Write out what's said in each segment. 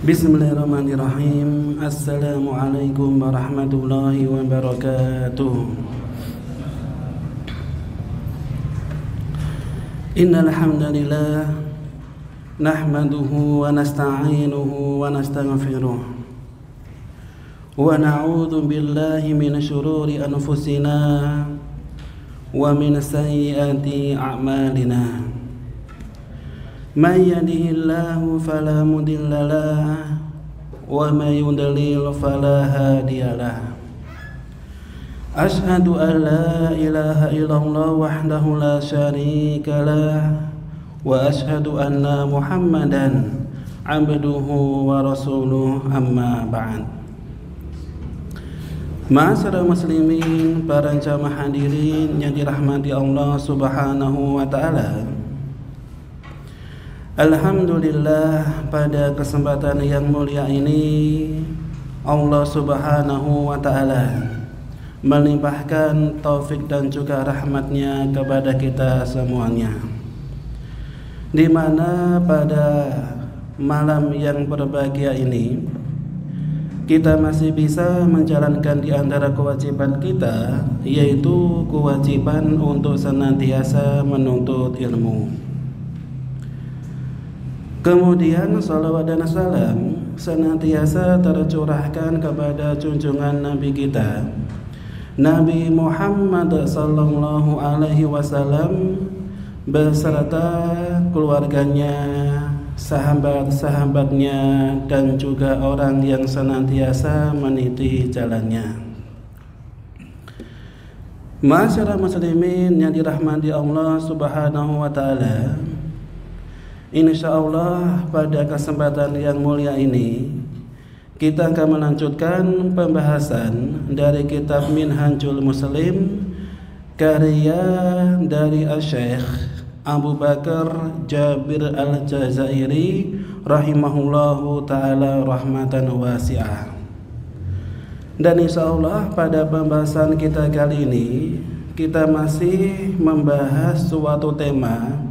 Bismillahirrahmanirrahim. Assalamualaikum warahmatullahi wabarakatuh. Innal hamdalillah nahmaduhu wa nasta'inuhu wa nastaghfiruh wa na'udzu billahi min syururi anfusina wa min sayyiati a'malina. Man yahdihillahu fala mudilla lahu wa may yudlil fala hadiyalah. Asyhadu an la ilaha illallah wahdahu la syarika lah wa asyhadu anna Muhammadan abduhu wa rasuluh, amma ba'd. Ma'asyiral muslimin, para jamaah hadirin yang dirahmati Allah Subhanahu wa taala. Alhamdulillah, pada kesempatan yang mulia ini Allah Subhanahu wa ta'ala melimpahkan taufik dan juga rahmatnya kepada kita semuanya, di mana pada malam yang berbahagia ini kita masih bisa menjalankan di antara kewajiban kita, yaitu kewajiban untuk senantiasa menuntut ilmu. Kemudian salawat dan salam senantiasa tercurahkan kepada junjungan Nabi kita, Nabi Muhammad sallallahu alaihi wasallam, beserta keluarganya, sahabat-sahabatnya, dan juga orang yang senantiasa meniti jalannya. Ma'asyiral muslimin yang dirahmati Allah Subhanahu wa taala, insyaallah pada kesempatan yang mulia ini kita akan melanjutkan pembahasan dari kitab Minhajul Muslim, karya dari Syekh Abu Bakar Jabir Al-Jazairi rahimahullahu ta'ala rahmatan wasi'ah. Dan insyaallah pada pembahasan kita kali ini kita masih membahas suatu tema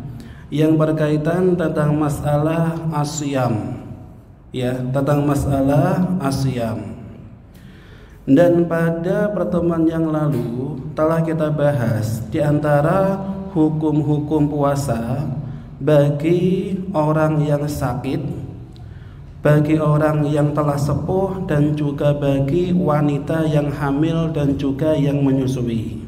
yang berkaitan tentang masalah asyam, ya, tentang masalah asyam. Dan pada pertemuan yang lalu telah kita bahas di antara hukum-hukum puasa bagi orang yang sakit, bagi orang yang telah sepuh, dan juga bagi wanita yang hamil dan juga yang menyusui.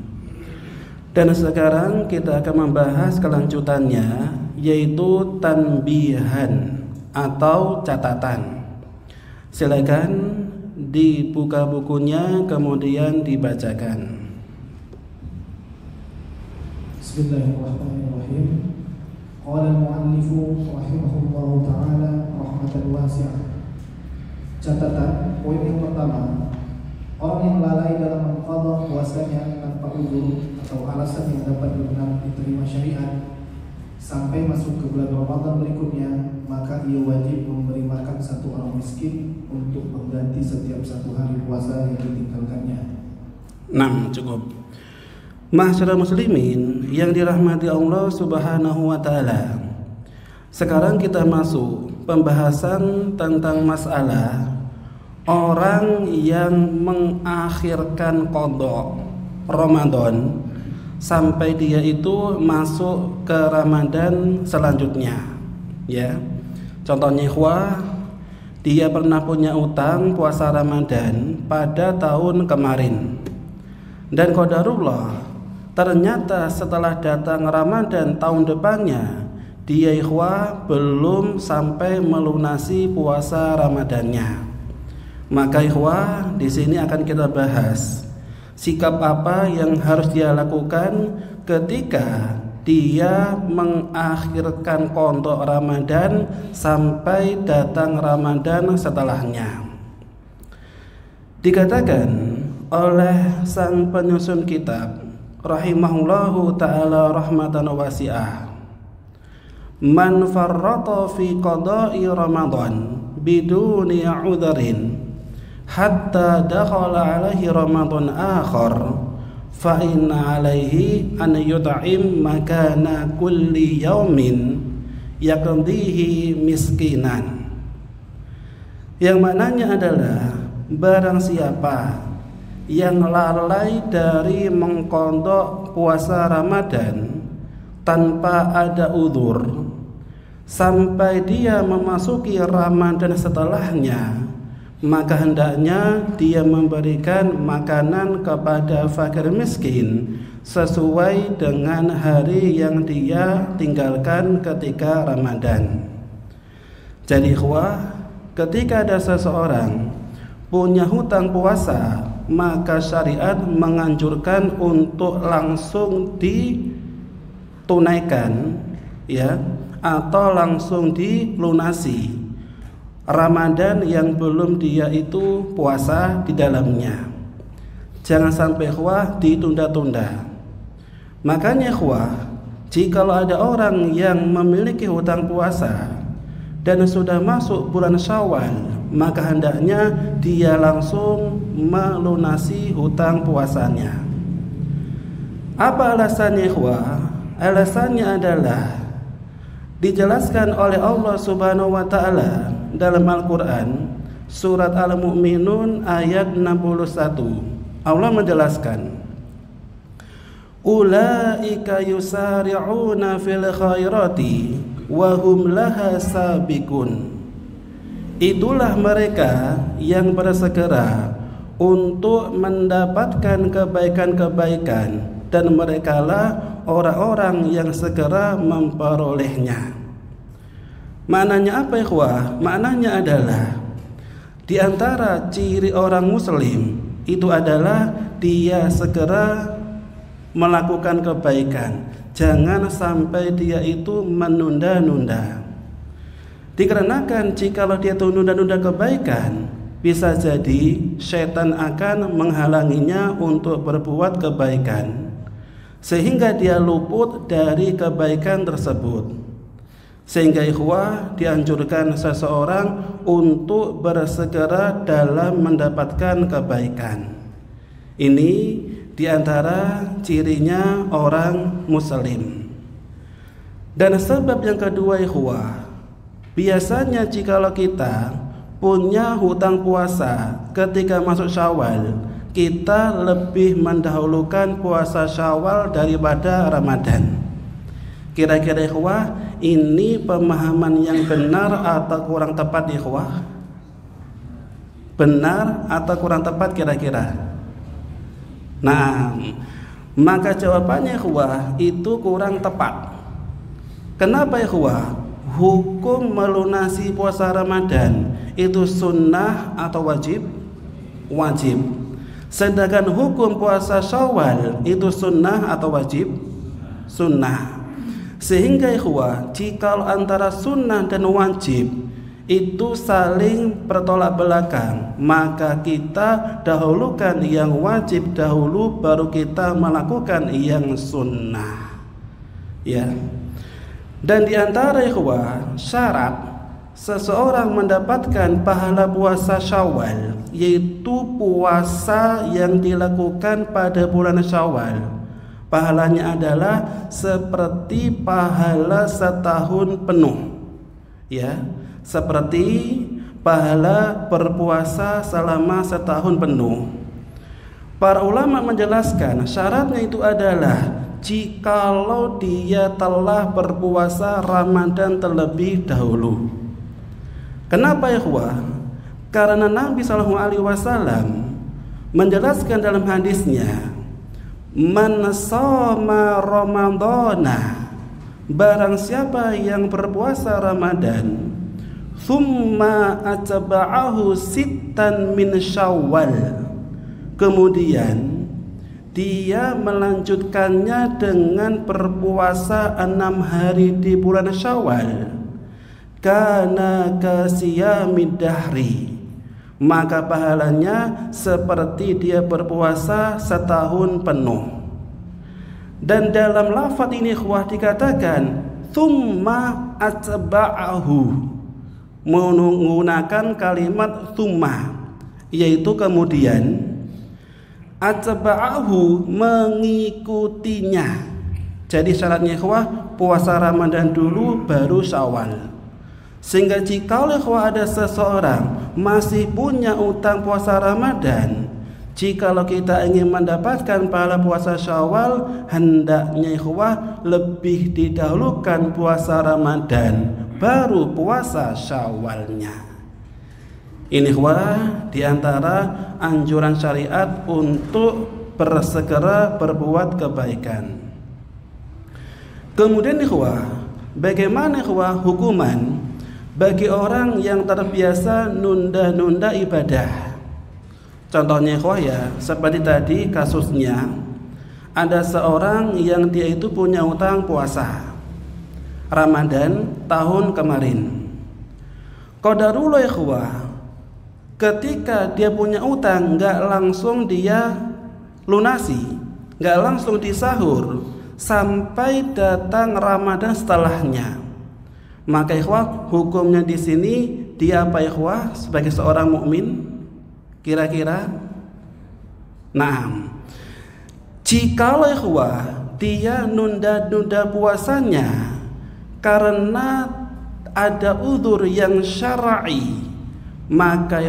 Dan sekarang kita akan membahas kelanjutannya, yaitu tanbihan atau catatan. Silakan dibuka bukunya kemudian dibacakan. Bismillahirrahmanirrahim. Qala al-mu'allifu rahimahullahu ta'ala rahmatan wasi'ah. Catatan poin yang pertama, orang yang lalai dalam mengqadha puasanya tanpa uzur atau alasan yang dapat benar diterima syariat sampai masuk ke bulan Ramadan berikutnya, maka ia wajib memberi makan satu orang miskin untuk mengganti setiap satu hari puasa yang ditinggalkannya. Nah, cukup. Ma'asyiral muslimin yang dirahmati Allah Subhanahu wa taala. Sekarang kita masuk pembahasan tentang masalah orang yang mengakhirkan qada Ramadan sampai dia itu masuk ke Ramadan selanjutnya, ya. Contohnya dia pernah punya utang puasa Ramadan pada tahun kemarin, dan qadarullah ternyata setelah datang Ramadan tahun depannya dia belum sampai melunasi puasa Ramadannya. Maka di sini akan kita bahas sikap apa yang harus dia lakukan ketika dia mengakhirkan qada Ramadan sampai datang Ramadan setelahnya. Dikatakan oleh sang penyusun kitab rahimahullahu ta'ala rahmatan wasi'ah, man farrata fi qada'i Ramadan biduni udhrin hatta dakhala alaihi Ramadan akhar fa inna alaihi an yut'im makana kulli yaumin yaqdihi miskinan. yang maknanya adalah barang siapa yang lalai dari mengqadha puasa Ramadan tanpa ada uzur sampai dia memasuki Ramadan setelahnya, maka hendaknya dia memberikan makanan kepada fakir miskin sesuai dengan hari yang dia tinggalkan ketika Ramadan. Jadi ketika ada seseorang punya hutang puasa, maka syariat menganjurkan untuk langsung ditunaikan, ya, atau langsung dilunasi Ramadan yang belum dia itu puasa di dalamnya. Jangan sampai ditunda-tunda. Makanya jikalau ada orang yang memiliki hutang puasa dan sudah masuk bulan Syawal, maka hendaknya dia langsung melunasi hutang puasanya. Apa alasannya Alasannya adalah dijelaskan oleh Allah Subhanahu wa taala dalam Al-Qur'an surat Al-Mu'minun ayat 61. Allah menjelaskan, ulaika yusari'una fil khairati wa hum laha sabiqun. Itulah mereka yang bersegera untuk mendapatkan kebaikan-kebaikan, dan merekalah orang-orang yang segera memperolehnya. Maknanya apa, Maknanya adalah di antara ciri orang muslim itu adalah dia segera melakukan kebaikan. Jangan sampai dia itu menunda-nunda. Dikarenakan jikalau dia itu menunda-nunda kebaikan, bisa jadi setan akan menghalanginya untuk berbuat kebaikan, sehingga dia luput dari kebaikan tersebut. Sehingga dianjurkan seseorang untuk bersegera dalam mendapatkan kebaikan. Ini diantara cirinya orang muslim. Dan sebab yang kedua, biasanya jikalau kita punya hutang puasa ketika masuk Syawal, kita lebih mendahulukan puasa Syawal daripada Ramadan. Kira-kira ini pemahaman yang benar atau kurang tepat, Benar atau kurang tepat kira-kira? Nah, maka jawabannya itu kurang tepat. Kenapa Hukum melunasi puasa Ramadan itu sunnah atau wajib? Wajib. Sedangkan hukum puasa Syawal itu sunnah atau wajib? Sunnah. Sehingga jika antara sunnah dan wajib itu saling bertolak belakang, maka kita dahulukan yang wajib dahulu, baru kita melakukan yang sunnah, ya. Dan diantara syarat seseorang mendapatkan pahala puasa Syawal, yaitu puasa yang dilakukan pada bulan Syawal, pahalanya adalah seperti pahala setahun penuh, ya, seperti pahala berpuasa selama setahun penuh. Para ulama menjelaskan syaratnya itu adalah jikalau dia telah berpuasa Ramadan terlebih dahulu. Kenapa Karena Nabi SAW menjelaskan dalam hadisnya, man shoma ramadhana, barang siapa yang berpuasa Ramadan, thumma atba'ahu sittan min Syawal, kemudian dia melanjutkannya dengan berpuasa 6 hari di bulan Syawal, kana kasiyamid dahri, maka pahalanya seperti dia berpuasa setahun penuh. Dan dalam lafaz ini dikatakan thumma atba'ahu, menggunakan kalimat thumma, yaitu kemudian, atba'ahu mengikutinya. Jadi syaratnya puasa Ramadan dulu baru Syawal. Sehingga jika ada seseorang masih punya utang puasa Ramadan, jikalau kita ingin mendapatkan pahala puasa Syawal, hendaknya lebih didahulukan puasa Ramadan, baru puasa Syawalnya. Ini diantara anjuran syariat untuk bersegera berbuat kebaikan. Kemudian bagaimana hukuman bagi orang yang terbiasa nunda-nunda ibadah? Contohnya seperti tadi kasusnya, ada seorang yang dia itu punya utang puasa Ramadan tahun kemarin. Qadarullah ketika dia punya utang nggak langsung dia lunasi, nggak langsung disahur sampai datang Ramadan setelahnya. Maka hukumnya di sini dia apa sebagai seorang mukmin? Kira-kira? Nah, jikalau dia nunda-nunda puasanya karena ada udzur yang syar'i, maka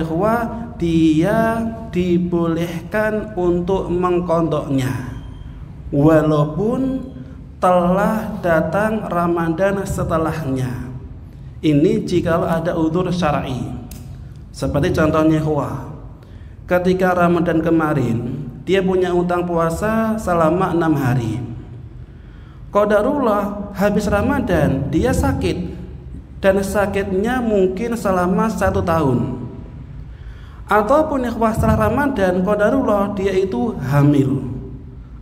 dia dibolehkan untuk mengqadha'nya walaupun telah datang Ramadan setelahnya. Ini jikalau ada udzur syar'i. Seperti contohnya ketika Ramadan kemarin dia punya utang puasa selama 6 hari. Qadarullah habis Ramadan dia sakit, dan sakitnya mungkin selama 1 tahun. Ataupun setelah Ramadan qadarullah dia itu hamil,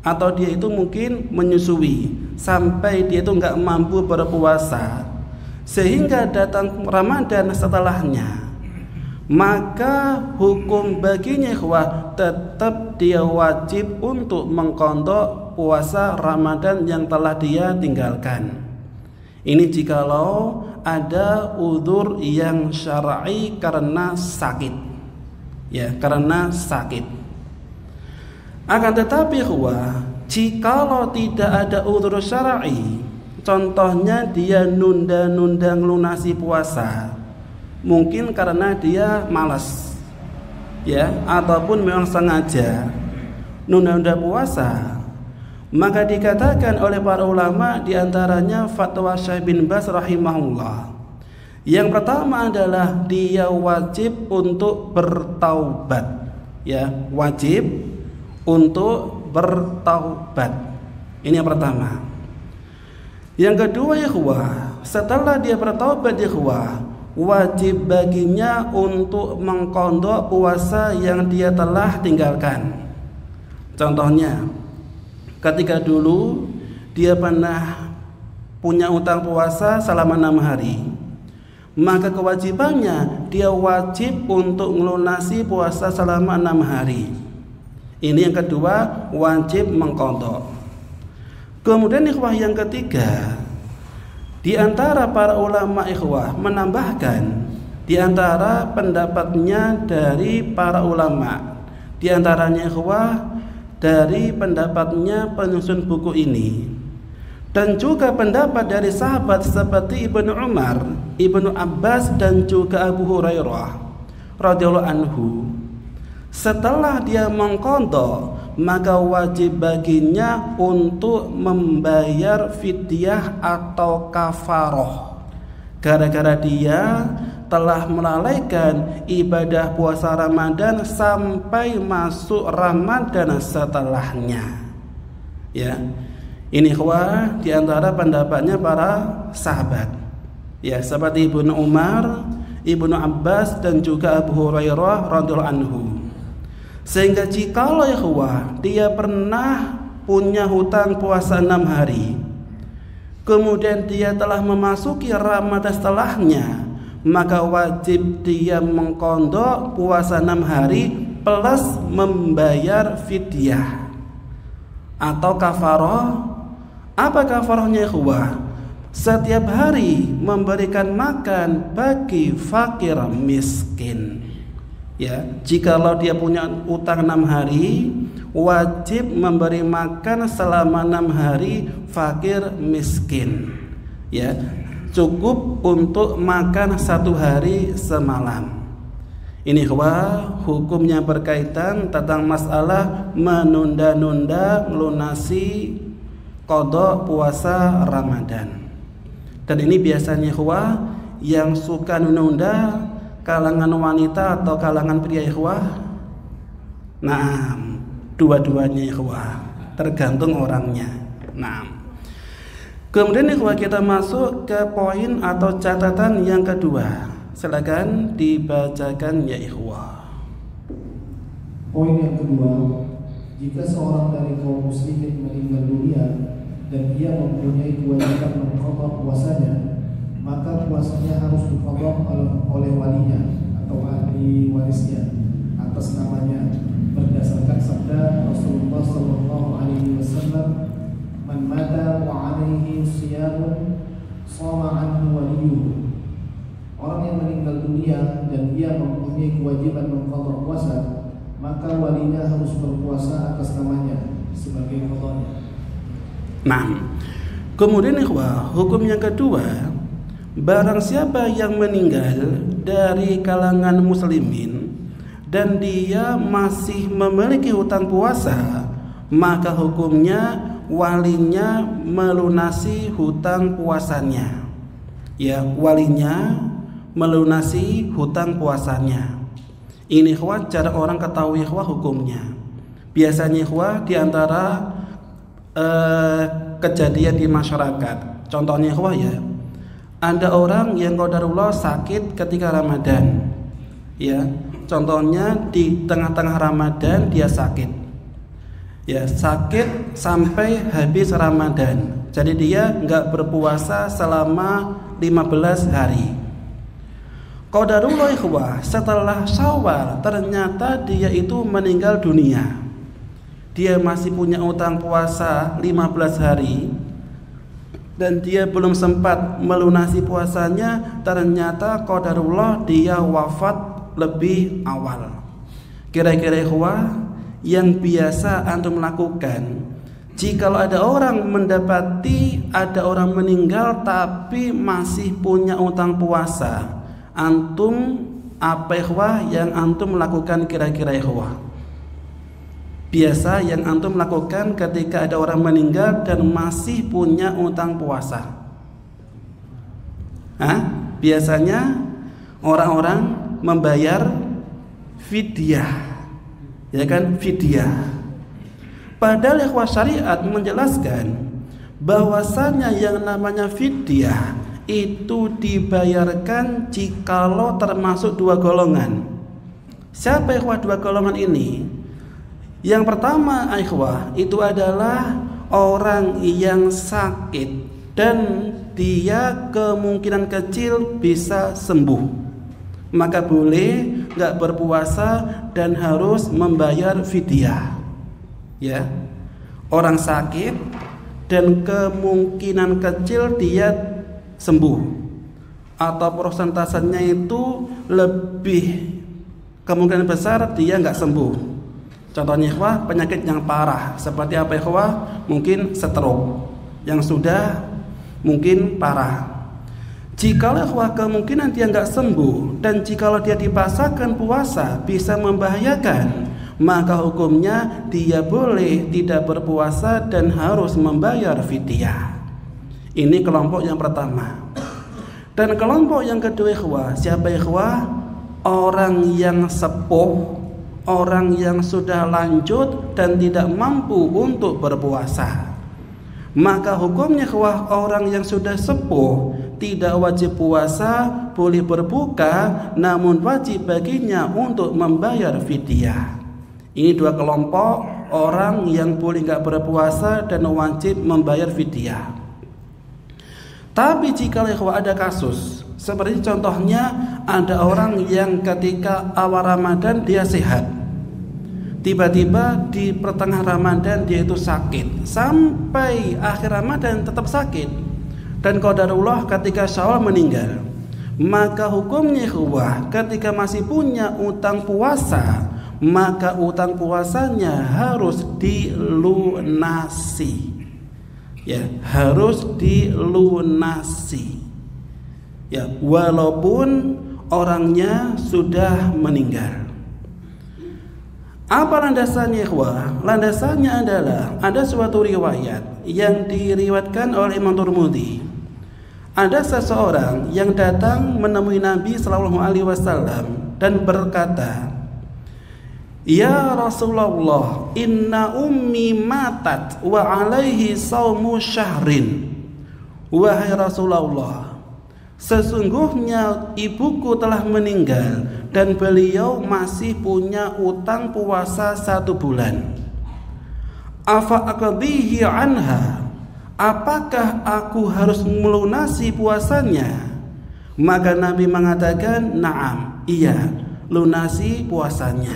atau dia itu mungkin menyusui sampai dia itu nggak mampu berpuasa, sehingga datang Ramadan setelahnya. Maka hukum baginya tetap dia wajib untuk mengqadha puasa Ramadan yang telah dia tinggalkan. Ini jikalau ada udzur yang syar'i karena sakit, karena sakit. Akan tetapi jikalau tidak ada udzur syar'i, contohnya dia nunda-nunda ngelunasi puasa, mungkin karena dia malas, ataupun memang sengaja nunda-nunda puasa, maka dikatakan oleh para ulama, diantaranya fatwa Syekh bin Baz rahimahullah, yang pertama adalah dia wajib untuk bertaubat, wajib untuk bertaubat. Ini yang pertama. Yang kedua setelah dia bertaubat wajib baginya untuk mengqadha puasa yang dia telah tinggalkan. Contohnya, ketika dulu dia pernah punya utang puasa selama 6 hari, maka kewajibannya dia wajib untuk melunasi puasa selama 6 hari. Ini yang kedua, wajib mengqadha. Kemudian yang ketiga, di antara para ulama menambahkan, di antara pendapatnya dari para ulama, di antaranya dari pendapatnya penyusun buku ini, dan juga pendapat dari sahabat seperti Ibnu Umar, Ibnu Abbas, dan juga Abu Hurairah radhiyallahu anhu. Setelah dia mengqadha, maka wajib baginya untuk membayar fidyah atau kafaroh, gara-gara dia telah melalaikan ibadah puasa Ramadan sampai masuk Ramadan setelahnya. Ini di antara pendapatnya para sahabat, seperti Ibnu Umar, Ibnu Abbas, dan juga Abu Hurairah radhiyallahu anhu. Sehingga jikalau dia pernah punya hutang puasa 6 hari, kemudian dia telah memasuki Ramadan setelahnya, maka wajib dia mengqadha puasa 6 hari plus membayar fidyah atau kafarah. Apa kafarahnya Setiap hari memberikan makan bagi fakir miskin. Jikalau dia punya utang 6 hari, wajib memberi makan selama 6 hari fakir miskin. cukup untuk makan 1 hari semalam. Ini hukumnya berkaitan tentang masalah menunda-nunda melunasi qada puasa Ramadan. Dan ini biasanya yang suka menunda kalangan wanita atau kalangan pria Nah, dua-duanya tergantung orangnya. Nah, kemudian kita masuk ke poin atau catatan yang kedua. Silakan dibacakan ya ikhwah. Poin yang kedua, jika seorang dari kaum muslimin meninggal dunia dan ia mempunyai kewajiban mengqadha puasanya, maka puasanya harus diqadha oleh walinya atau ahli warisnya atas namanya, berdasarkan sabda Rasulullah SAW, "Man mata wa alaihi siyamun shama anhu waliyuhu." Orang yang meninggal dunia dan dia mempunyai kewajiban mengqadha puasa, maka walinya harus berpuasa atas namanya sebagai qadanya. Nah, kemudian hukum yang kedua, barang siapa yang meninggal dari kalangan muslimin dan dia masih memiliki hutang puasa, maka hukumnya walinya melunasi hutang puasanya. Ya, walinya melunasi hutang puasanya. Ini cara orang ketahui hukumnya. Biasanya di antara kejadian di masyarakat. Contohnya ada orang yang qadarullah sakit ketika Ramadan. Ya, contohnya di tengah-tengah Ramadan dia sakit. Ya, sakit sampai habis Ramadan. Jadi dia enggak berpuasa selama 15 hari. Qadarullah setelah Syawal ternyata dia itu meninggal dunia. Dia masih punya utang puasa 15 hari dan dia belum sempat melunasi puasanya. Ternyata qadarullah dia wafat lebih awal. Kira-kira yang biasa antum lakukan jikalau ada orang mendapati ada orang meninggal tapi masih punya utang puasa, antum apa yang antum lakukan kira-kira biasa yang antum lakukan ketika ada orang meninggal dan masih punya utang puasa? Biasanya orang-orang membayar fidyah, ya kan, fidyah. Padahal syariat menjelaskan bahwasanya yang namanya fidyah itu dibayarkan jikalau termasuk 2 golongan. Siapa 2 golongan ini? Yang pertama itu adalah orang yang sakit dan dia kemungkinan kecil bisa sembuh, maka boleh nggak berpuasa dan harus membayar fidyah. Ya, orang sakit dan kemungkinan kecil dia sembuh atau persentasenya itu lebih kemungkinan besar dia nggak sembuh. Contohnya penyakit yang parah seperti apa mungkin stroke yang sudah mungkin parah. Jikalau kemungkinan dia nggak sembuh dan jikalau dia dipaksakan puasa bisa membahayakan, maka hukumnya dia boleh tidak berpuasa dan harus membayar fidyah. Ini kelompok yang pertama. Dan kelompok yang kedua siapa orang yang sepuh, orang yang sudah lanjut dan tidak mampu untuk berpuasa. Maka hukumnya orang yang sudah sepuh tidak wajib puasa, boleh berbuka, namun wajib baginya untuk membayar fidyah. Ini 2 kelompok orang yang boleh nggak berpuasa dan wajib membayar fidyah. Tapi jika ada kasus seperti contohnya ada orang yang ketika awal Ramadan dia sehat, tiba-tiba di pertengahan Ramadan dia itu sakit sampai akhir Ramadan tetap sakit, dan qadarullah ketika Syawal meninggal, maka hukumnya ketika masih punya utang puasa, maka utang puasanya harus dilunasi. Ya, harus dilunasi. Ya, walaupun orangnya sudah meninggal. Apa landasannya, ikhwah? Landasannya adalah ada suatu riwayat yang diriwayatkan oleh Imam Tirmidzi. Ada seseorang yang datang menemui Nabi sallallahu alaihi wasallam dan berkata, "Ya Rasulullah, inna ummi matat wa alaihi saumu syahrin." Wahai Rasulullah, sesungguhnya ibuku telah meninggal dan beliau masih punya utang puasa 1 bulan. Afa aqdihi anha? Apakah aku harus melunasi puasanya? Maka Nabi mengatakan, "Na'am, iya, lunasi puasanya."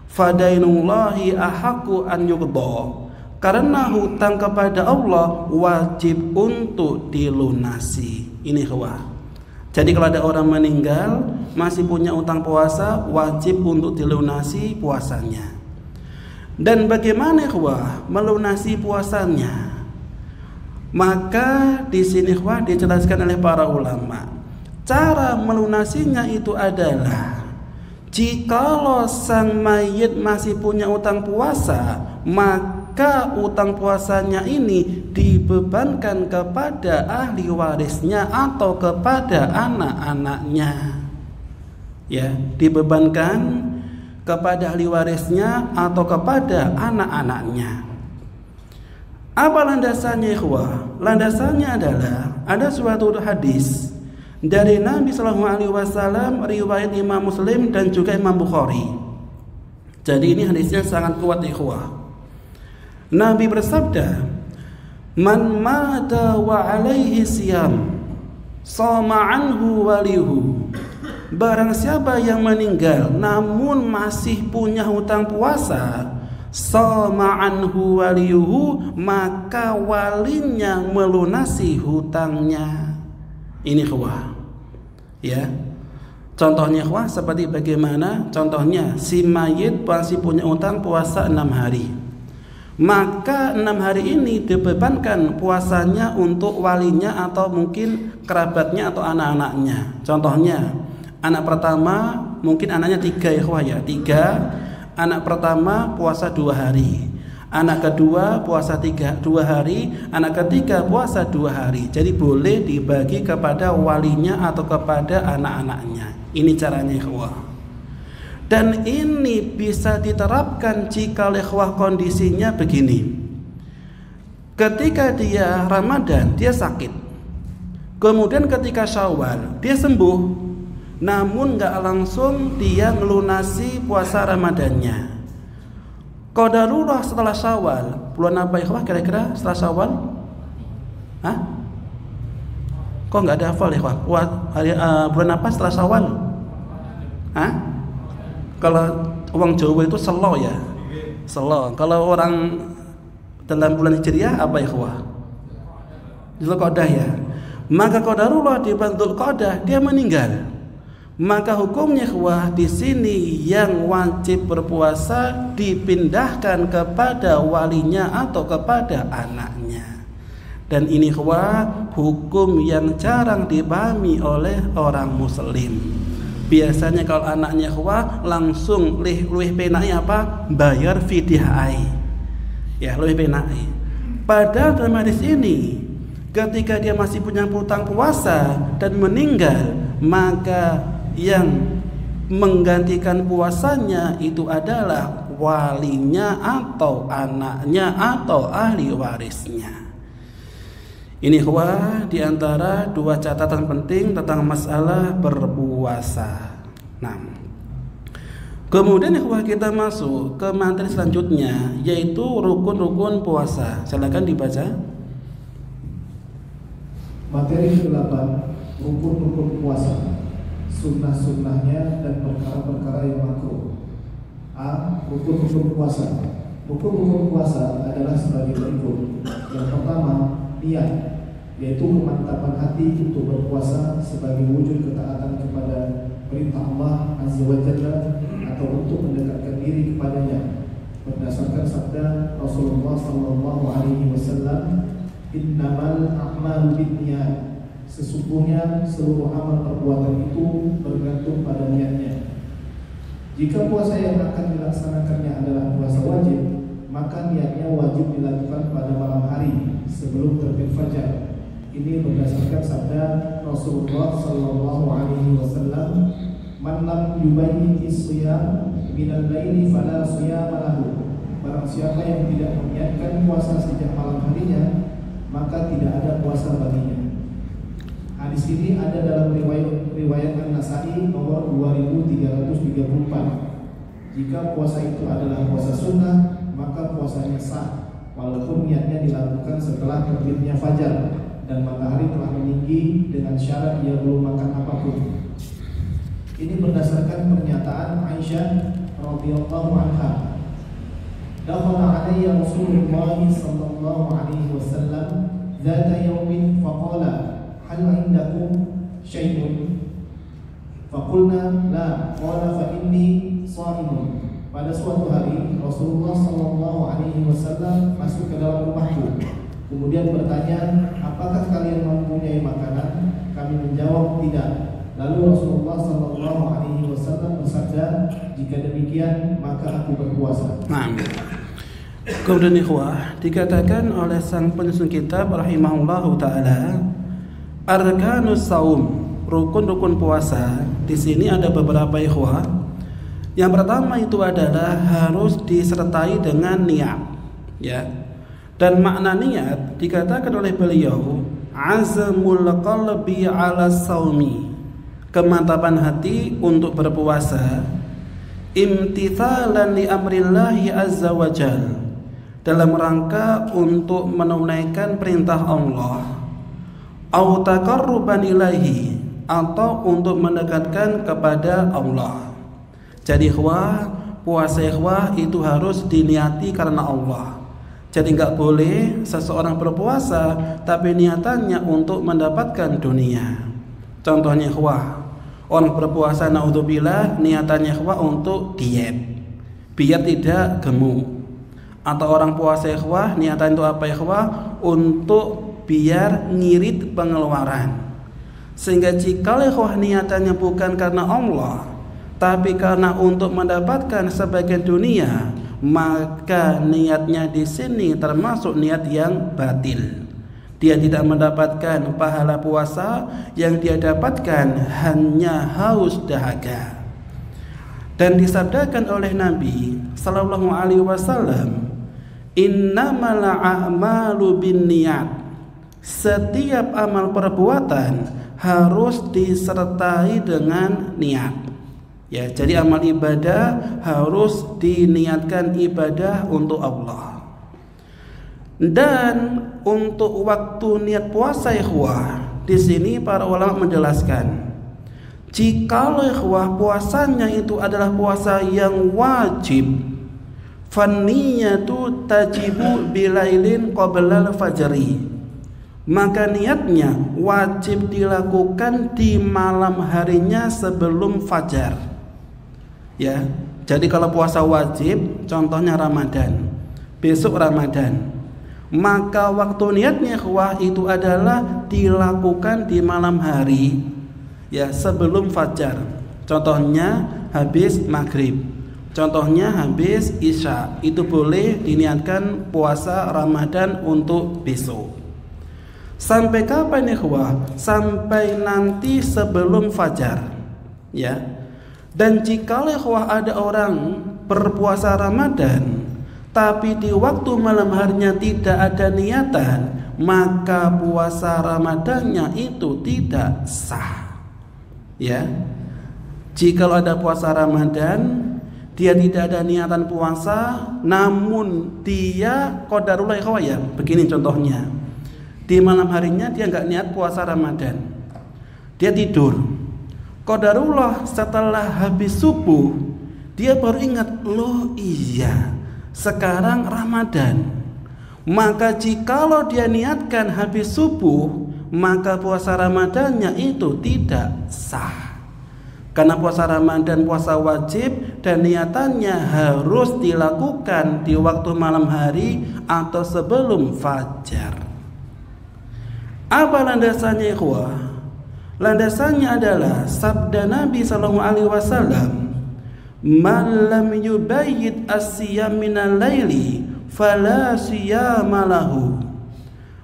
Fadainullahi ahaqqu an yuqda. Karena hutang kepada Allah wajib untuk dilunasi. Ini ikhwah. Jadi kalau ada orang meninggal masih punya utang puasa, wajib untuk dilunasi puasanya. Dan bagaimana ikhwah melunasi puasanya? Maka di sini ikhwah dijelaskan oleh para ulama. Cara melunasinya itu adalah jikalau sang mayit masih punya utang puasa, maka utang puasanya ini dibebankan kepada ahli warisnya atau kepada anak-anaknya. Ya, dibebankan kepada ahli warisnya atau kepada anak-anaknya. Apa landasannya, ikhwah? Landasannya adalah ada suatu hadis dari Nabi sallallahu alaihi wasallam, riwayat Imam Muslim dan juga Imam Bukhari. Jadi ini hadisnya sangat kuat, ikhwah. Nabi bersabda, "Man mata wa alaihi siyam, shoma anhu walihu." Barang siapa yang meninggal namun masih punya hutang puasa, shoma anhu waliyuhu, maka walinya melunasi hutangnya. Ini ikhwah. Ya. Contohnya ikhwah seperti bagaimana? Contohnya si mayit masih punya utang puasa 6 hari. Maka 6 hari ini dibebankan puasanya untuk walinya atau mungkin kerabatnya atau anak-anaknya. Contohnya, anak pertama mungkin anaknya 3 ikhwah ya, 3. Anak pertama puasa 2 hari, anak kedua puasa 2 hari, anak ketiga puasa 2 hari. Jadi boleh dibagi kepada walinya atau kepada anak-anaknya. Ini caranya ikhwah. Dan ini bisa diterapkan jika ikhwah kondisinya begini. Ketika dia Ramadan dia sakit, kemudian ketika Syawal dia sembuh, namun gak langsung dia melunasi puasa Ramadannya. Qadarullah setelah Syawal, bulan apa ikhwah kira-kira setelah Syawal? Hah? Kok gak ada hafal ikhwah? Bulan apa setelah Syawal? Hah? Kalau orang Jawa itu selo ya, selo. Kalau orang dalam bulan Hijriah apa ikhwah? Dzulqa'dah ya. Maka qadarullah di bulan Dzulqa'dah dia meninggal. Maka hukumnya ikhwah di sini yang wajib berpuasa dipindahkan kepada walinya atau kepada anaknya. Dan ini ikhwah hukum yang jarang dipahami oleh orang muslim. Biasanya kalau anaknya ikhwah langsung luwih penake apa? Bayar fidyah. Ya, luwih penake. Padahal dalam hadis ini ketika dia masih punya hutang puasa dan meninggal, maka yang menggantikan puasanya itu adalah walinya atau anaknya atau ahli warisnya. Ini ikhwah diantara 2 catatan penting tentang masalah berpuasa. Nah, kemudian ikhwah kita masuk ke materi selanjutnya, yaitu rukun-rukun puasa. Silakan dibaca. Materi ke-8, rukun-rukun puasa, sunnah-sunnahnya dan perkara-perkara yang makruh. A. Rukun-rukun puasa. Rukun-rukun puasa adalah sebagai berikut. Yang pertama, niat, yaitu kemantapan hati untuk berpuasa sebagai wujud ketaatan kepada perintah Allah Azza wa Jalla atau untuk mendekatkan diri kepadanya. Berdasarkan sabda Rasulullah sallallahu alaihi wasallam, "Innamal a'malu binniyat." Sesungguhnya seluruh amal perbuatan itu bergantung pada niatnya. Jika puasa yang akan dilaksanakannya adalah puasa wajib, maka niatnya wajib dilakukan pada malam hari sebelum terbit fajar. Ini berdasarkan sabda Rasulullah sallallahu alaihi wasallam, "Man lam yubayyiti shiyam minal laili fala shiyama lahu." Barang siapa yang tidak meniatkan puasa sejak malam harinya, maka tidak ada puasa baginya. Hadis ini ada dalam riwayat An-Nasa'i nomor 2334. Jika puasa itu adalah puasa sunnah, maka puasanya sah, walaupun niatnya dilakukan setelah terbitnya fajar dan matahari telah meninggi dengan syarat ia belum makan apapun. Ini berdasarkan pernyataan Aisyah radhiyallahu anha. Dakhala alayya Rasulullah sallallahu alaihi wasallam dzata yawmin faqala hal indakum syai'un? Faqulna la, qala fa inni sha'imun. Pada suatu hari Rasulullah sallallahu alaihi wasallam masuk ke dalam rumahku. Kemudian bertanya, "Apakah kalian mempunyai makanan?" Kami menjawab, "Tidak." Lalu Rasulullah sallallahu alaihi wasallam bersabda, "Jika demikian, maka aku berpuasa." Nah, kemudian ikhwah, dikatakan oleh sang penyusun kitab rahimahullahu taala, arkanus saum, rukun-rukun puasa. Di sini ada beberapa ikhwah. Yang pertama itu adalah harus disertai dengan niat, ya. Dan makna niat dikatakan oleh beliau azmul qalbi ala saumi, kemantapan hati untuk berpuasa, imtithalan li amrillahi azza wajal, dalam rangka untuk menunaikan perintah Allah, au taqarruban ilaihi, atau untuk mendekatkan kepada Allah. Jadi ikhwah, puasa ikhwah itu harus diniati karena Allah. Jadi enggak boleh seseorang berpuasa tapi niatannya untuk mendapatkan dunia. Contohnya ikhwah, orang berpuasa naudzubillah niatannya ikhwah untuk diet biar tidak gemuk. Atau orang puasa ikhwah niatan itu apa ikhwah? Untuk biar ngirit pengeluaran. Sehingga jika ikhwah niatannya bukan karena Allah tapi karena untuk mendapatkan sebagian dunia, maka niatnya di sini termasuk niat yang batil. Dia tidak mendapatkan pahala puasa, yang dia dapatkan hanya haus dahaga. Dan disabdakan oleh Nabi sallallahu alaihi wasallam, "Innamal a'malu binniyat." Setiap amal perbuatan harus disertai dengan niat. Ya, jadi amal ibadah harus diniatkan ibadah untuk Allah. Dan untuk waktu niat puasa ikhwah, di sini para ulama menjelaskan, jika ikhwah puasanya itu adalah puasa yang wajib, fanniyatu tajibu bilailin qablal fajri, maka niatnya wajib dilakukan di malam harinya sebelum fajar. Ya, jadi kalau puasa wajib, contohnya Ramadan, besok Ramadan, maka waktu niatnya ikhwah itu adalah dilakukan di malam hari, ya, sebelum fajar. Contohnya habis maghrib, contohnya habis isya, itu boleh diniatkan puasa Ramadan untuk besok. Sampai kapan ikhwah? Sampai nanti sebelum fajar, ya. Dan jika ikhwah ada orang berpuasa Ramadan tapi di waktu malam harinya tidak ada niatan, maka puasa Ramadannya itu tidak sah. Ya. Jika ada puasa Ramadan, dia tidak ada niatan puasa, namun dia qadarullah ikhwah, ya. Begini contohnya. Di malam harinya dia enggak niat puasa Ramadan. Dia tidur. Qadarullah setelah habis subuh dia baru ingat, loh iya sekarang Ramadan. Maka jikalau dia niatkan habis subuh, maka puasa Ramadannya itu tidak sah. Karena puasa Ramadan puasa wajib dan niatannya harus dilakukan di waktu malam hari atau sebelum fajar. Apa landasannya ikhwah? Landasannya adalah sabda Nabi sallallahu alaihi wasallam, "Man lam yubayyit as-siyam minal laili fala siyama lahu."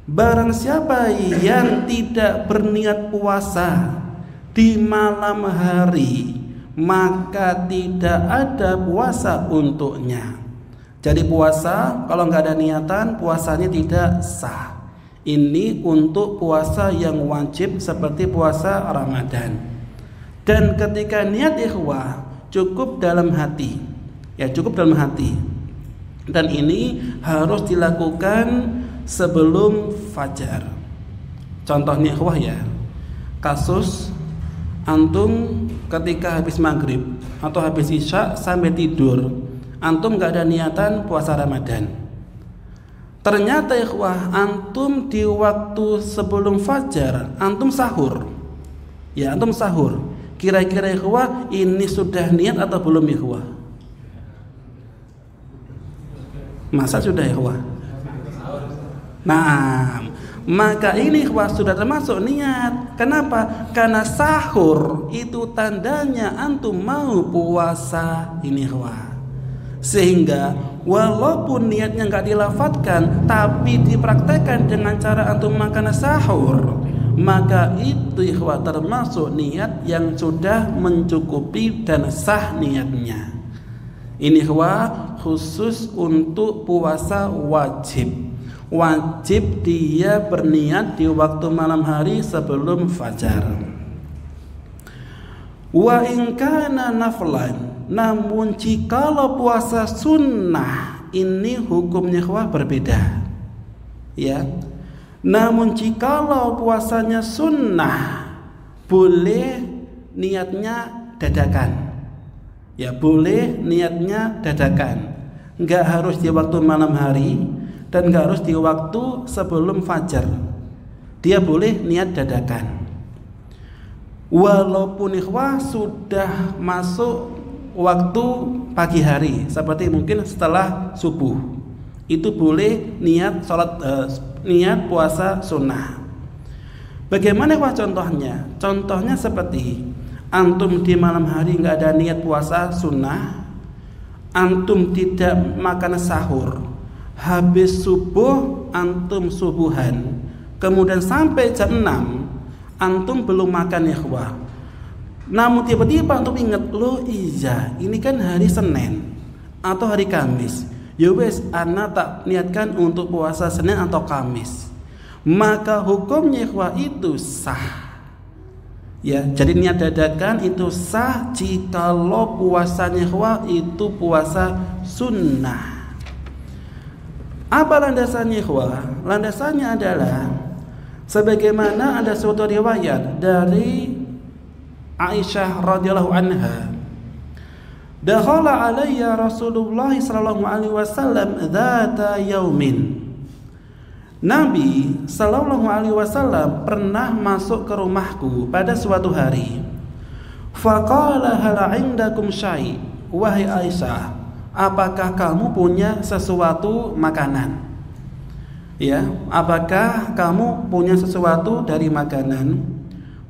Barang siapa yang tidak berniat puasa di malam hari, maka tidak ada puasa untuknya. Jadi puasa kalau nggak ada niatan, puasanya tidak sah. Ini untuk puasa yang wajib seperti puasa Ramadan. Dan ketika niat ikhwah cukup dalam hati, ya cukup dalam hati. Dan ini harus dilakukan sebelum fajar. Contohnya ikhwah ya, kasus antum ketika habis maghrib atau habis isya sampai tidur, antum nggak ada niatan puasa Ramadan. Ternyata ikhwah antum di waktu sebelum fajar antum sahur. Ya antum sahur. Kira-kira ikhwah ini sudah niat atau belum ikhwah? Masa sudah ikhwah? Nah, maka ini ikhwah sudah termasuk niat. Kenapa? Karena sahur itu tandanya antum mau puasa ini ikhwah. Sehingga walaupun niatnya nggak dilafatkan, tapi dipraktekkan dengan cara antum makan sahur, maka itu ikhwah termasuk niat yang sudah mencukupi dan sah niatnya. Ini ikhwah khusus untuk puasa wajib. Wajib dia berniat di waktu malam hari sebelum fajar. Wa in kana naflan, namun jikalau puasa sunnah ini hukumnya ikhwah berbeda. Ya. Namun jikalau puasanya sunnah boleh niatnya dadakan. Ya, boleh niatnya dadakan. Enggak harus di waktu malam hari dan enggak harus di waktu sebelum fajar. Dia boleh niat dadakan. Walaupun ikhwah sudah masuk waktu pagi hari, seperti mungkin setelah subuh, itu boleh niat niat puasa sunnah. Bagaimana ikhwah contohnya? Contohnya seperti antum di malam hari nggak ada niat puasa sunnah, antum tidak makan sahur, habis subuh antum subuhan, kemudian sampai jam 6 antum belum makan ikhwah. Namun tiba-tiba antum ingat, loh iya ini kan hari Senin atau hari Kamis. Ya wes, ana tak niatkan untuk puasa Senin atau Kamis. Maka hukumnya ikhwah itu sah. Ya, jadi niat dadakan itu sah jikalau puasanya ikhwah itu puasa sunnah. Apa landasannya ikhwah? Landasannya adalah sebagaimana ada suatu riwayat dari Aisyah radhiyallahu anha, dakhala alayya Rasulullah sallallahu alaihi wasallam dzata yaumin. Nabi sallallahu alaihi wasallam pernah masuk ke rumahku pada suatu hari. Faqala hal 'indakum syai'? Wahai Aisyah, apakah kamu punya sesuatu makanan? Ya, apakah kamu punya sesuatu dari makanan?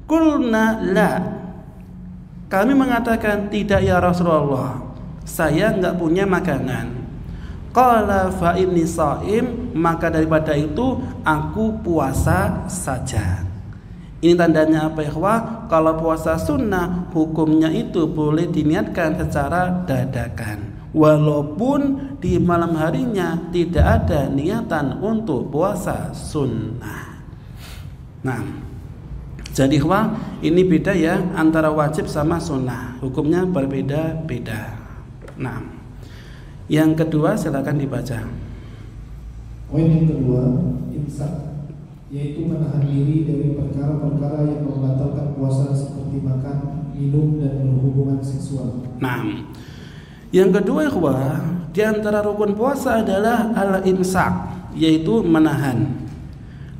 Qulna la. Kami mengatakan tidak ya Rasulullah, saya enggak punya makanan. Qala fa inni shaim, maka daripada itu aku puasa saja. Ini tandanya apa ikhwah? Kalau puasa sunnah hukumnya itu boleh diniatkan secara dadakan, walaupun di malam harinya tidak ada niatan untuk puasa sunnah. Nah, jadi ikhwah ini beda ya antara wajib sama sunnah, hukumnya berbeda-beda. Nah, yang kedua silakan dibaca. Poin yang kedua, imsak, yaitu menahan diri dari perkara-perkara yang membatalkan puasa seperti makan, minum, dan berhubungan seksual. Nah, yang kedua ikhwah, di antara rukun puasa adalah al-imsak, yaitu menahan.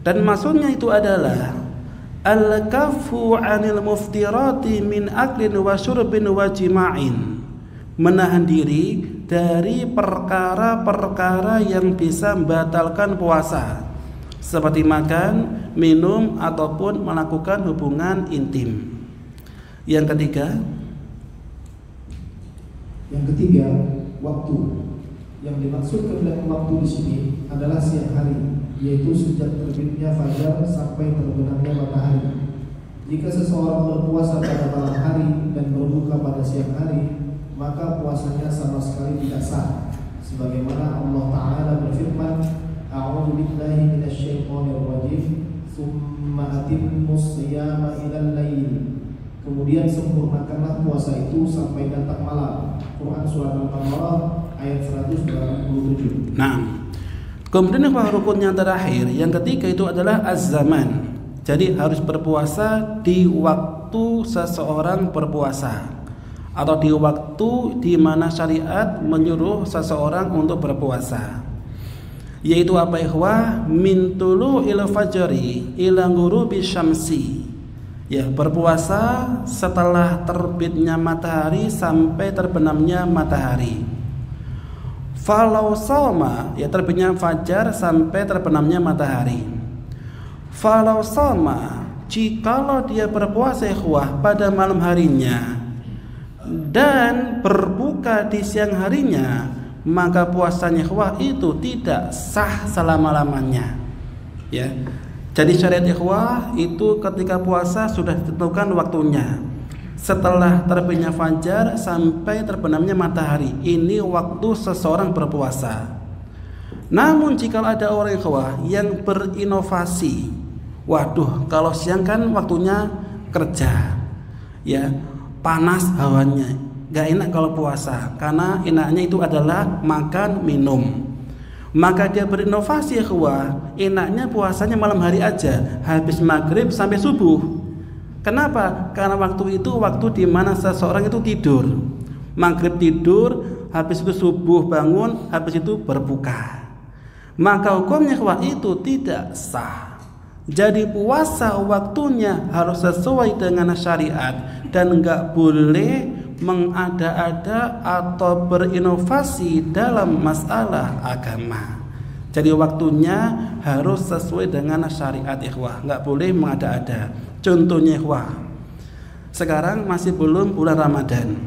Dan maksudnya itu adalah al-kaffu 'anil muftirati min aklin wa syurbin wa jima'in. Menahan diri dari perkara-perkara yang bisa membatalkan puasa, seperti makan, minum ataupun melakukan hubungan intim. Yang ketiga, waktu. Yang dimaksudkan dengan waktu di sini adalah siang hari, yaitu sejak terbitnya fajar sampai terbenamnya matahari. Jika seseorang berpuasa pada malam hari dan berbuka pada siang hari, maka puasanya sama sekali tidak sah. Sebagaimana Allah Ta'ala berfirman, A'udzu billahi minasyaitonir rajim, tsumma atimmus shiyama ilal lail. Kemudian sempurnakanlah puasa itu sampai datang malam. Quran surat Al-Baqarah ayat 187. Nah, kemudian rukun yang terakhir, yang ketiga itu adalah az-zaman. Jadi harus berpuasa di waktu seseorang berpuasa, atau di waktu di mana syariat menyuruh seseorang untuk berpuasa. Yaitu apa ikhwah? Min tulu'il fajri ila ghurubi syamsi. Ya, berpuasa setelah terbitnya matahari sampai terbenamnya matahari. Falau soma, ya terbitnya fajar sampai terbenamnya matahari. Falau soma, jikalau dia berpuasa ikhwah pada malam harinya dan berbuka di siang harinya, maka puasanya ikhwah itu tidak sah selama-lamanya. Ya. Jadi syariat ikhwah itu ketika puasa sudah ditentukan waktunya. Setelah terbitnya fajar sampai terbenamnya matahari, ini waktu seseorang berpuasa. Namun jika ada orang ikhwah yang berinovasi, waduh, kalau siang kan waktunya kerja, ya panas hawanya, gak enak kalau puasa, karena enaknya itu adalah makan minum. Maka dia berinovasi ikhwah, enaknya puasanya malam hari aja, habis maghrib sampai subuh. Kenapa? Karena waktu itu waktu di mana seseorang itu tidur, maghrib tidur, habis itu subuh bangun, habis itu berbuka. Maka hukumnya ikhwah itu tidak sah. Jadi puasa waktunya harus sesuai dengan syariat dan enggak boleh mengada-ada atau berinovasi dalam masalah agama. Jadi waktunya harus sesuai dengan syariat ikhwah, enggak boleh mengada-ada. Contohnya ikhwah, sekarang masih belum bulan Ramadan.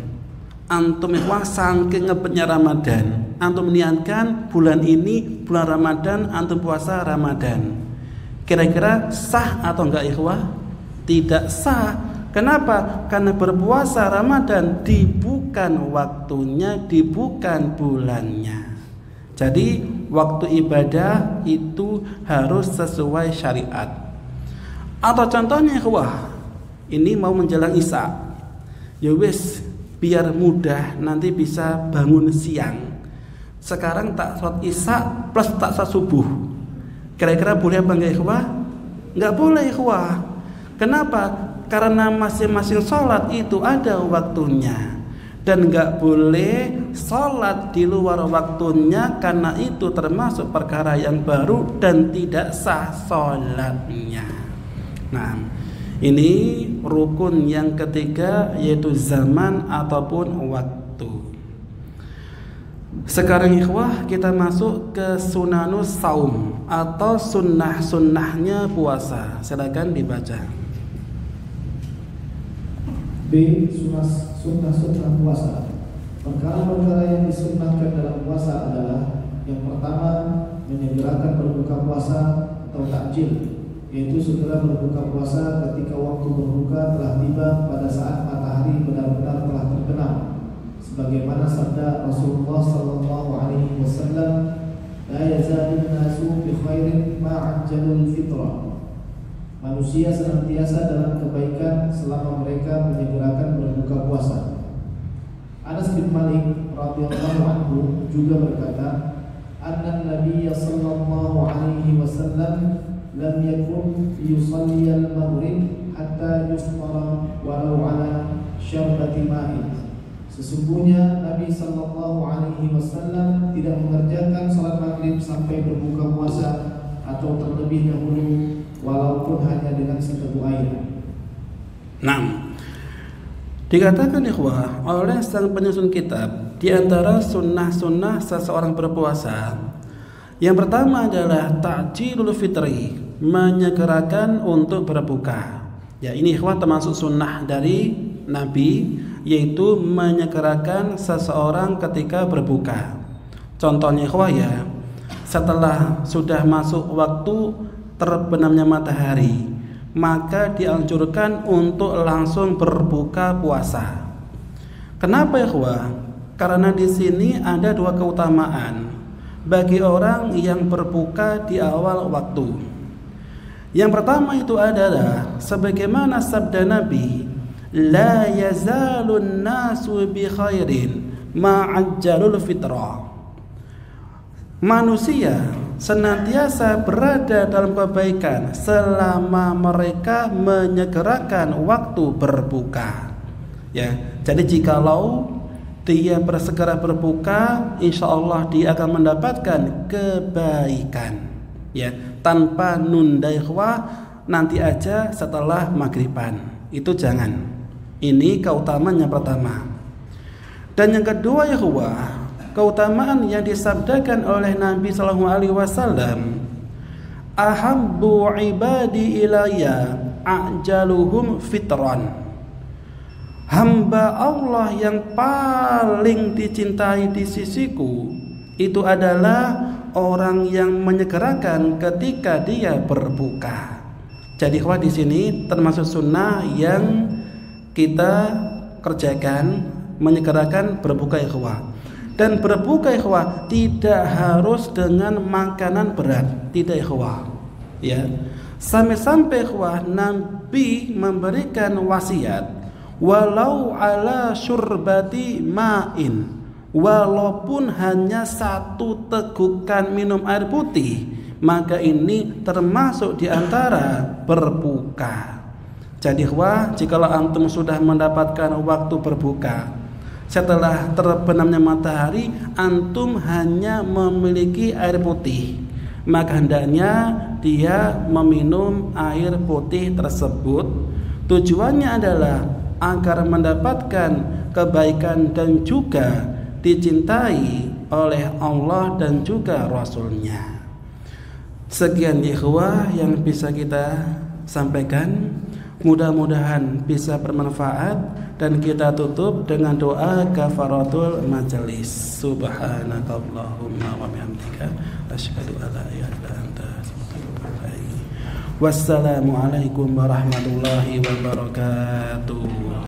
Antum ikhwah saking ngebetnya Ramadan, antum niatkan bulan ini bulan Ramadan antum puasa Ramadan. Kira-kira sah atau enggak ikhwah? Tidak sah. Kenapa? Karena berpuasa Ramadan di bukan waktunya, di bukan bulannya. Jadi waktu ibadah itu harus sesuai syariat. Atau contohnya ikhwah, ini mau menjelang Isya. Ya wis, biar mudah nanti bisa bangun siang. Sekarang tak sholat Isya plus tak sholat subuh. Kira-kira boleh apa enggak ikhwah? Enggak boleh ikhwah. Kenapa? Karena masing-masing sholat itu ada waktunya. Dan enggak boleh sholat di luar waktunya, karena itu termasuk perkara yang baru dan tidak sah sholatnya. Nah, ini rukun yang ketiga, yaitu zaman ataupun waktu. Sekarang ikhwah kita masuk ke sunanus saum atau sunnah-sunnahnya puasa. Silakan dibaca. B. Sunnah-sunnah puasa. Perkara-perkara yang disunnahkan dalam puasa adalah: yang pertama, menyegerakan berbuka puasa atau takjil, yaitu segera berbuka puasa ketika waktu berbuka telah tiba pada saat matahari benar-benar telah terbenam. Sebagaimana sabda Rasulullah sallallahu alaihi wasallam, la yazalun nasu bi khairin ma ajjalul fitrah. Manusia senantiasa dalam kebaikan selama mereka menyegerakan berbuka puasa. Anas bin Malik radhiyallahu anhu juga berkata, anna Nabiy sallallahu alaihi wasallam lam yakun yusalli al-maghrib hatta yufṭara walau ala syarbati ma'in. Sesungguhnya Nabi sallallahu alaihi wasallam tidak mengerjakan salat maghrib sampai berbuka puasa atau terlebih dahulu, walaupun hanya dengan seteguk air. Nah, dikatakan ikhwah oleh sang penyusun kitab, di antara sunnah-sunnah seseorang berpuasa, Yang pertama adalah ta'jilul fitri, menyegerakan untuk berbuka. Ya, ini ikhwah termasuk sunnah dari Nabi, yaitu menyegerakan seseorang ketika berbuka. Contohnya ikhwah ya, setelah sudah masuk waktu terbenamnya matahari, maka dianjurkan untuk langsung berbuka puasa. Kenapa ikhwah? Karena di sini ada dua keutamaan bagi orang yang berbuka di awal waktu. Yang pertama itu adalah sebagaimana sabda Nabi, la yazalun nasu bi khairin ma'ajjalul fitrah. Manusia senantiasa berada dalam kebaikan selama mereka menyegerakan waktu berbuka. Ya, jadi jikalau dia bersegera berbuka, insya Allah dia akan mendapatkan kebaikan. Ya, tanpa nunda ikhwah, nanti aja setelah maghriban. Itu jangan. Ini keutamaan yang pertama. Dan yang kedua ikhwah, keutamaan yang disabdakan oleh Nabi SAW, ahabbu ibadi ilayya ajaluhum fitran. Hamba Allah yang paling dicintai di sisiku itu adalah orang yang menyegerakan ketika dia berbuka. Jadi ikhwah di sini termasuk sunnah yang kita kerjakan, menyegerakan berbuka ikhwah. Dan berbuka ikhwah tidak harus dengan makanan berat, tidak ikhwah. Ya. Sampai-sampai ikhwah Nabi memberikan wasiat, walau ala syurbati ma'in, walaupun hanya satu tegukan minum air putih, maka ini termasuk diantara berbuka. Jadi ikhwah, jikalau antum sudah mendapatkan waktu berbuka setelah terbenamnya matahari, antum hanya memiliki air putih, maka hendaknya dia meminum air putih tersebut. Tujuannya adalah agar mendapatkan kebaikan dan juga dicintai oleh Allah dan juga Rasulnya. Sekian ikhwah yang bisa kita sampaikan, mudah-mudahan bisa bermanfaat, dan kita tutup dengan doa kafaratul majelis. Subhanakallahumma wa bihamdika asyhadu an la ilaha illa anta astaghfiruka wa atubu ilaik. Wassalamualaikum warahmatullahi wabarakatuh.